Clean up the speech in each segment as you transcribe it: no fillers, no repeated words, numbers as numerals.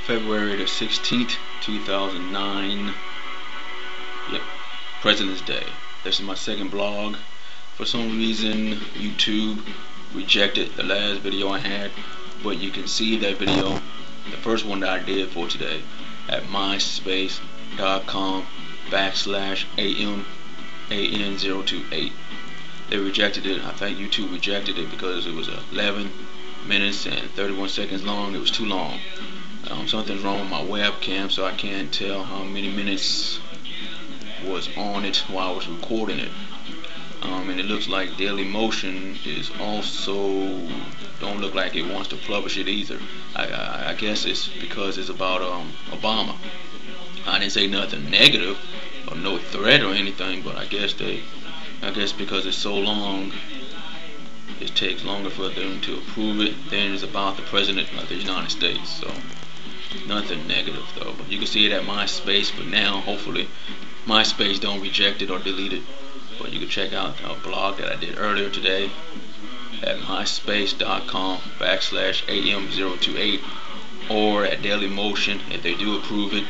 February the 16th, 2009. Yep, President's Day. This is my second blog. For some reason, YouTube rejected the last video I had, but you can see that video, the first one that I did for today, at myspace.com/AMAN028. They rejected it. I think YouTube rejected it because it was 11 minutes and 31 seconds long. It was too long. Something's wrong with my webcam, so I can't tell how many minutes was on it while I was recording it. And it looks like Dailymotion is also don't look like it wants to publish it either. I guess it's because it's about Obama. I didn't say nothing negative or no threat or anything, but I guess because it's so long, it takes longer for them to approve it than it's about the President of the United States. So nothing negative though. But you can see it at MySpace. But now, hopefully, MySpace don't reject it or delete it. But you can check out a blog that I did earlier today at myspace.com/AM028 or at Dailymotion. If they do approve it,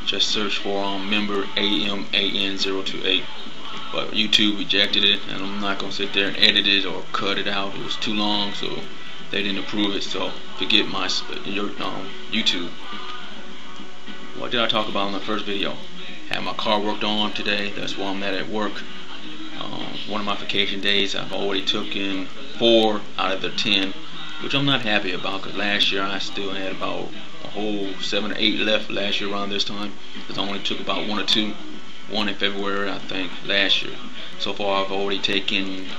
just search for member AMAN028. But YouTube rejected it, and I'm not gonna sit there and edit it or cut it out. It was too long, so they didn't approve it. So forget YouTube. What did I talk about in the first video? Had my car worked on today. That's why I'm at work. One of my vacation days, I've already taken 4 out of the 10, which I'm not happy about, because last year I still had about a whole 7 or 8 left last year around this time, because I only took about 1 or 2. One in February, I think, last year. So far I've already taken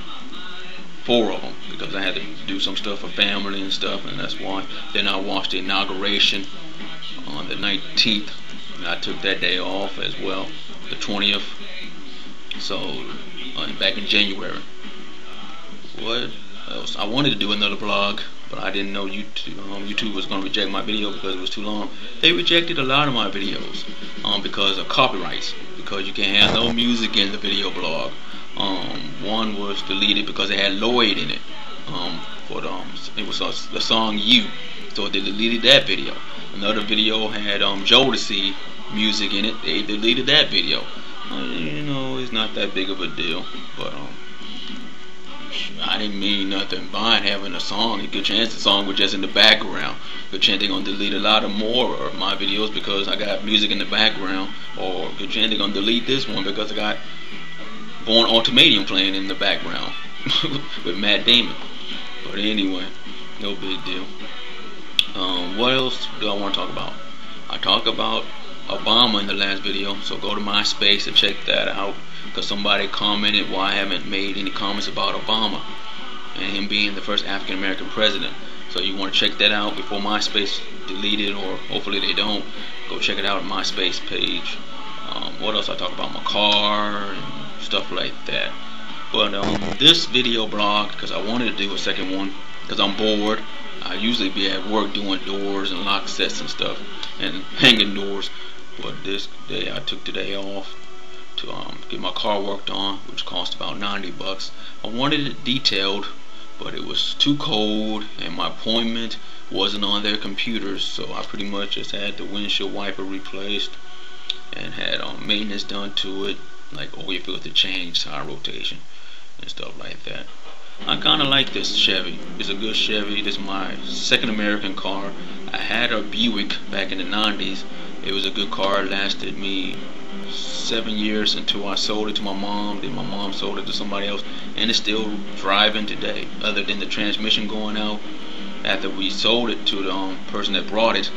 4 of them, because I had to do some stuff for family and stuff, and that's why. Then I watched the inauguration on the 19th, and I took that day off as well, the 20th. So back in January. What else? I wanted to do another vlog, but I didn't know YouTube was going to reject my video because it was too long. They rejected a lot of my videos because of copyrights, because you can't have no music in the video blog. One was deleted because it had Lloyd in it. It was the song "You," so they deleted that video. Another video had Jodeci music in it. They deleted that video. It's not that big of a deal, but I didn't mean nothing by having a song. A good chance the song was just in the background. Good chance they're gonna delete a lot of more of my videos because I got music in the background, or good chance they're gonna delete this one because I got Born Ultimatum playing in the background with Matt Damon. But anyway, no big deal. What else do I want to talk about? I talked about Obama in the last video, so go to MySpace and check that out, because somebody commented why I haven't made any comments about Obama and him being the first African American president. So you want to check that out before MySpace delete it, or hopefully they don't. Go check it out on MySpace page. What else I talk about? My car and stuff like that. But this video blog, because I wanted to do a second one because I'm bored. I usually be at work doing doors and lock sets and stuff and hanging doors. But this day I took the day off to get my car worked on, which cost about $90. I wanted it detailed, but it was too cold and my appointment wasn't on their computers, so I pretty much just had the windshield wiper replaced and had maintenance done to it, like oil filter change, tire rotation and stuff like that. I kinda like this Chevy. It's a good Chevy. This is my second American car. I had a Buick back in the 90s. It was a good car. It lasted me 7 years until I sold it to my mom. Then my mom sold it to somebody else, and it's still driving today, other than the transmission going out. After we sold it to the person that brought it,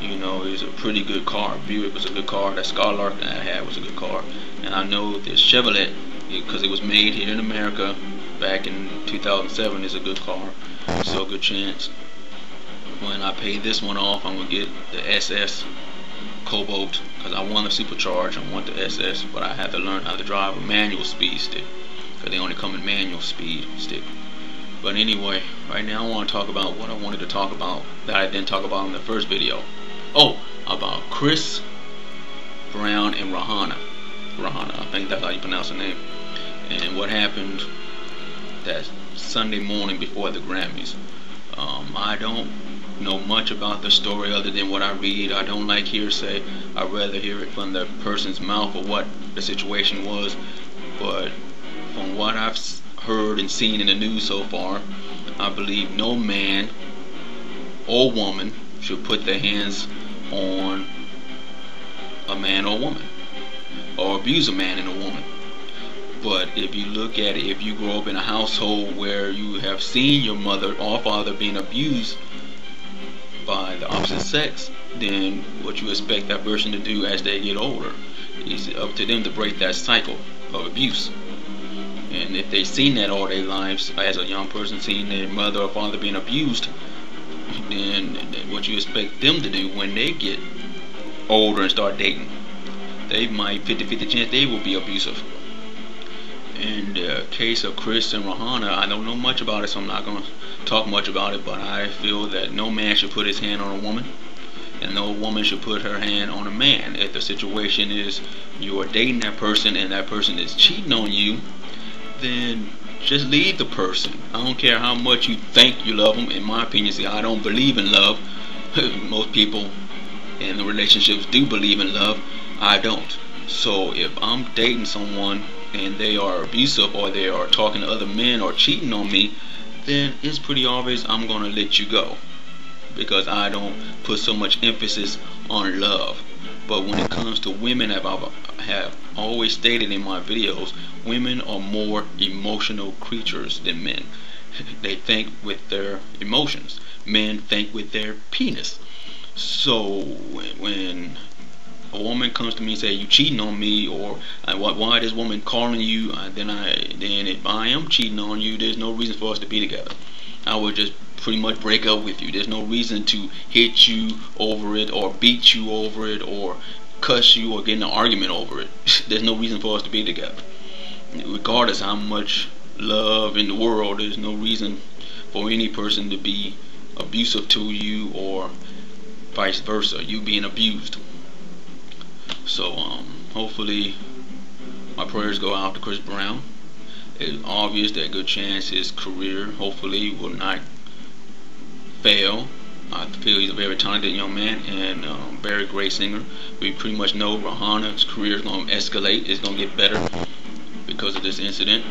it was a pretty good car. Buick was a good car. That Skylark that I had was a good car. And I know this Chevrolet, because it was made here in America back in 2007, is a good car. So a good chance when I pay this one off, I'm gonna get the SS Cobalt, because I want the supercharge. I want the SS, but I have to learn how to drive a manual speed stick, because they only come in manual speed stick. But anyway, right now I want to talk about what I wanted to talk about that I didn't talk about in the first video. About Chris Brown and Rihanna. I think that's how you pronounce her name. And what happened that Sunday morning before the Grammys. I don't know much about the story other than what I read. I don't like hearsay. I'd rather hear it from the person's mouth of what the situation was. But from what I've heard and seen in the news so far, I believe no man or woman should put their hands on a man or woman, or abuse a man and a woman. But if you look at it, if you grow up in a household where you have seen your mother or father being abused by the opposite sex, then what you expect that person to do as they get older is up to them to break that cycle of abuse. And if they've seen that all their lives, as a young person seeing their mother or father being abused, then what you expect them to do when they get older and start dating, they might 50-50 chance they will be abusive. In the case of Chris and Rihanna, I don't know much about it, so I'm not going to talk much about it, but I feel that no man should put his hand on a woman, and no woman should put her hand on a man. If the situation is you are dating that person and that person is cheating on you, then just leave the person. I don't care how much you think you love them. In my opinion, see, I don't believe in love. Most people in the relationships do believe in love. I don't. So if I'm dating someone and they are abusive, or they are talking to other men or cheating on me, then it's pretty obvious I'm going to let you go, because I don't put so much emphasis on love. But when it comes to women, as I have always stated in my videos, women are more emotional creatures than men. They think with their emotions. Men think with their penis. So when a woman comes to me and say, you cheating on me, or why this woman calling you, then if I am cheating on you, there's no reason for us to be together. I would just pretty much break up with you. There's no reason to hit you over it, or beat you over it, or cuss you, or get in an argument over it. There's no reason for us to be together. Regardless how much love in the world, there's no reason for any person to be abusive to you, or vice versa, you being abused. So hopefully my prayers go out to Chris Brown. It's obvious that good chance his career hopefully will not fail. I feel he's a very talented young man and very great singer. We pretty much know Rihanna's career is going to escalate. It's going to get better because of this incident.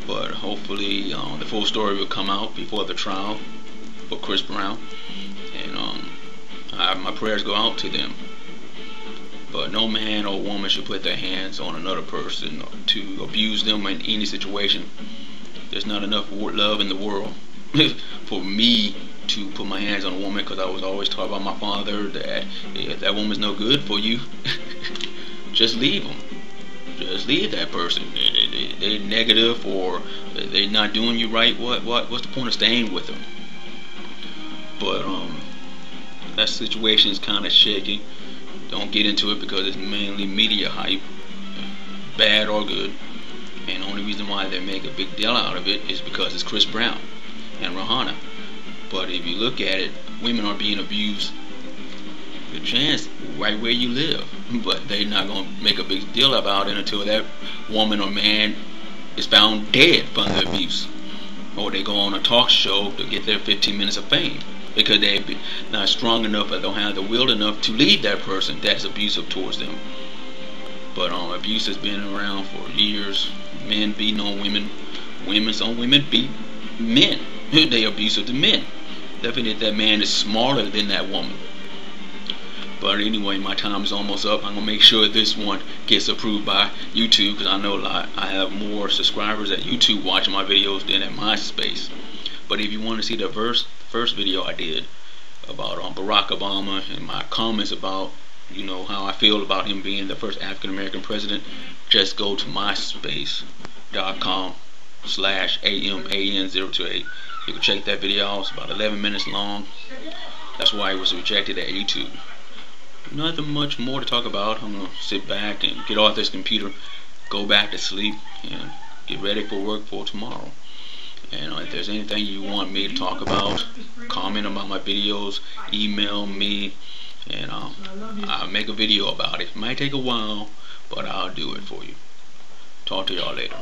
But hopefully the full story will come out before the trial for Chris Brown. And my prayers go out to them. But no man or woman should put their hands on another person to abuse them in any situation. There's not enough love in the world for me to put my hands on a woman, because I was always taught by my father that if that woman's no good for you, just leave them. Just leave that person. They're negative, or they're not doing you right. What's the point of staying with them? But that situation is kind of shaky. Don't get into it because it's mainly media hype, bad or good. And the only reason why they make a big deal out of it is because it's Chris Brown and Rihanna. But if you look at it, women are being abused, good chance, right where you live. But they're not going to make a big deal about it until that woman or man is found dead from the abuse. Or they go on a talk show to get their 15 minutes of fame, because they're not strong enough or don't have the will enough to leave that person that's abusive towards them. But abuse has been around for years. Men beating on women, some women beat men. They abusive to men. Definitely if that man is smaller than that woman. But anyway, my time is almost up. I'm going to make sure this one gets approved by YouTube, because I know I have more subscribers at YouTube watching my videos than at MySpace. But if you want to see the first video I did about Barack Obama and my comments about, how I feel about him being the first African American president, just go to myspace.com/AMAN028. You can check that video out. It's about 11 minutes long. That's why it was rejected at YouTube. Nothing much more to talk about. I'm going to sit back and get off this computer, go back to sleep, and get ready for work for tomorrow. And if there's anything you want me to talk about, comment about my videos, email me, and I'll make a video about it. It might take a while, but I'll do it for you. Talk to y'all later.